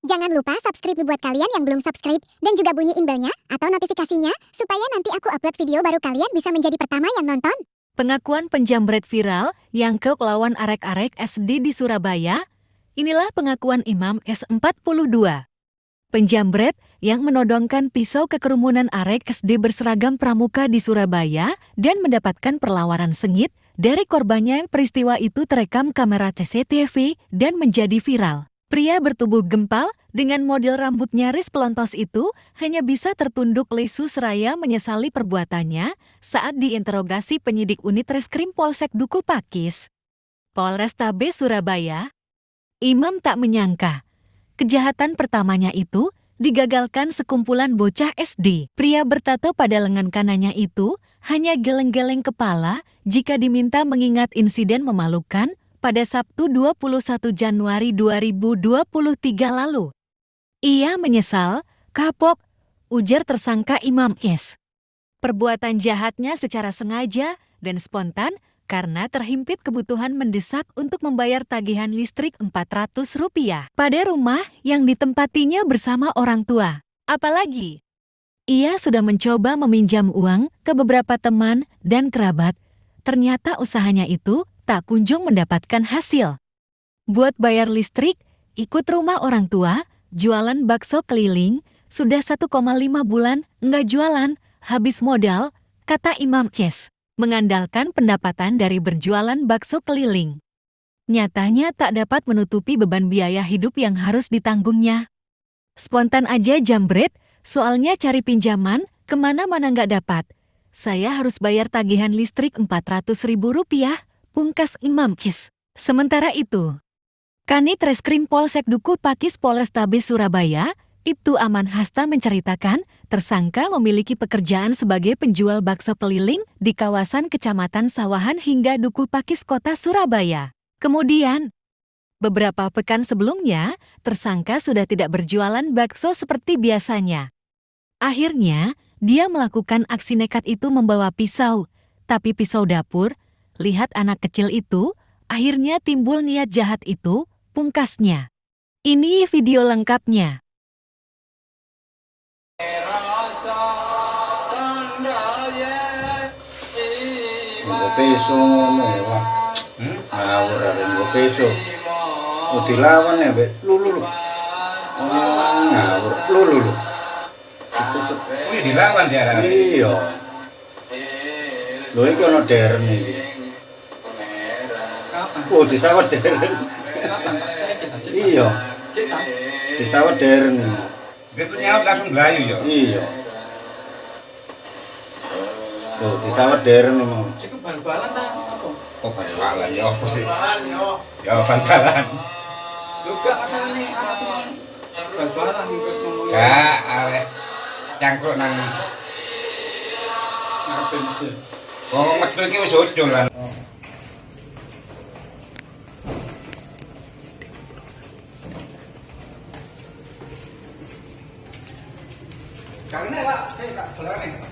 Jangan lupa subscribe buat kalian yang belum subscribe dan juga bunyiin belnya atau notifikasinya supaya nanti aku upload video baru kalian bisa menjadi pertama yang nonton. Pengakuan penjamret viral yang lawan arek-arek SD di Surabaya. Inilah pengakuan Imam S42. Penjamret yang menodongkan pisau ke kerumunan arek SD berseragam pramuka di Surabaya dan mendapatkan perlawanan sengit dari korbannya. Peristiwa itu terekam kamera CCTV dan menjadi viral. Pria bertubuh gempal dengan model rambut nyaris pelontos itu hanya bisa tertunduk lesu seraya menyesali perbuatannya saat diinterogasi penyidik unit Reskrim Polsek Duku Pakis, Polrestabes Surabaya. Imam tak menyangka kejahatan pertamanya itu digagalkan sekumpulan bocah SD. Pria bertato pada lengan kanannya itu hanya geleng-geleng kepala jika diminta mengingat insiden memalukan pada Sabtu 21 Januari 2023 lalu. Ia menyesal, kapok, ujar tersangka Imam S. Perbuatan jahatnya secara sengaja dan spontan karena terhimpit kebutuhan mendesak untuk membayar tagihan listrik Rp400 pada rumah yang ditempatinya bersama orang tua. Apalagi, ia sudah mencoba meminjam uang ke beberapa teman dan kerabat. Ternyata usahanya itu tak kunjung mendapatkan hasil. Buat bayar listrik, ikut rumah orang tua, jualan bakso keliling, sudah 1,5 bulan nggak jualan, habis modal, kata Imam S. Mengandalkan pendapatan dari berjualan bakso keliling. Nyatanya tak dapat menutupi beban biaya hidup yang harus ditanggungnya. Spontan aja jambret, soalnya cari pinjaman, kemana-mana nggak dapat. Saya harus bayar tagihan listrik Rp400.000, pungkas Imam S. Sementara itu, Kanit Reskrim Polsek Duku Pakis Polrestabes Surabaya, Ibtu Aman Hasta menceritakan, tersangka memiliki pekerjaan sebagai penjual bakso keliling di kawasan Kecamatan Sawahan hingga Duku Pakis Kota Surabaya. Kemudian, beberapa pekan sebelumnya, tersangka sudah tidak berjualan bakso seperti biasanya. Akhirnya, dia melakukan aksi nekat itu membawa pisau, tapi pisau dapur. Lihat anak kecil itu, akhirnya timbul niat jahat itu, pungkasnya. Ini video lengkapnya. Peso mewah. Ngawur ada peso. Mau dilawan ya, Mbak. Lulu. Ngawur. Lulu. Wih dilawan dia. Iya. Lho iki ana deren iki. Oh, disawat deren. Iya. Disawat deren. Gitu nyaut langsung belayu ya. Iya. Oh, disawat deren emang. Iku bal-balan ta apa? Oh bal-balan ya apa sih? Ya bal-balan. Lho gak masalahnya anak bal-balan iki ngomong. Gak arek cangkruk nang Ngarep bensin. wong metu iki wis ucul lan. Karena Pak, saya tak belakang.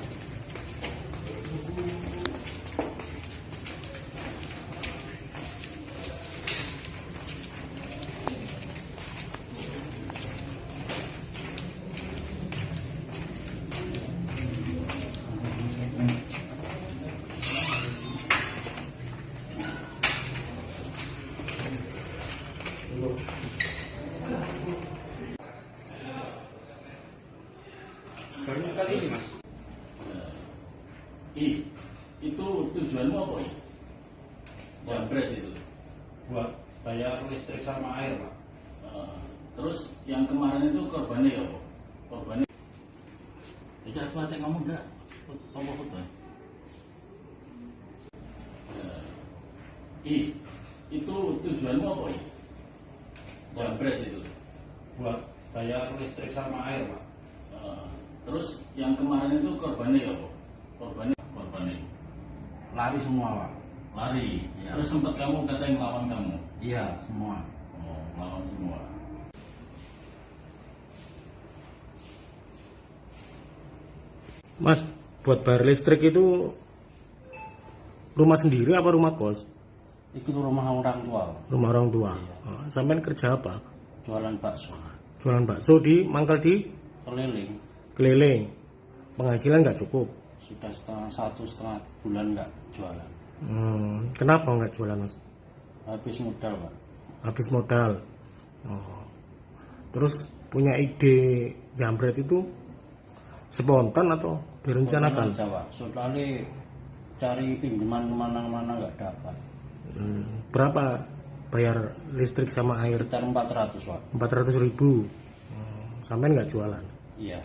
Baru kali ini Mas. Itu tujuanmu apa ya? Jambret itu. Buat bayar listrik sama air, Pak. Terus yang kemarin itu korbannya ya apa? Korbannya. Itu aku nanti ngomong enggak? Apa foto? Itu tujuanmu apa ya? Jambret itu. Buat bayar listrik sama air, Pak. Terus yang kemarin itu korbannya ya apa? Korbannya. Lari semua, Pak. Lari. Ya. Terus sempat kamu katanya melawan kamu. Iya, semua. Oh, melawan semua. Mas, buat bayar listrik itu rumah sendiri apa rumah kos? Itu rumah orang tua, Pak. Rumah orang tua. Iya. Sampean kerja apa? Jualan bakso. Jualan bakso di mangkal di keliling. keliling. Penghasilan nggak cukup. Sudah setengah bulan nggak jualan. Kenapa nggak jualan, Mas? Habis modal, Pak. Habis modal. Oh. Terus punya ide jambret itu spontan atau direncanakan? Aja, Pak. Soalnya cari pinjaman kemana-mana nggak dapat. Berapa bayar listrik sama air? Sekitar 400, Pak. 400.000. Sampai nggak jualan? Iya.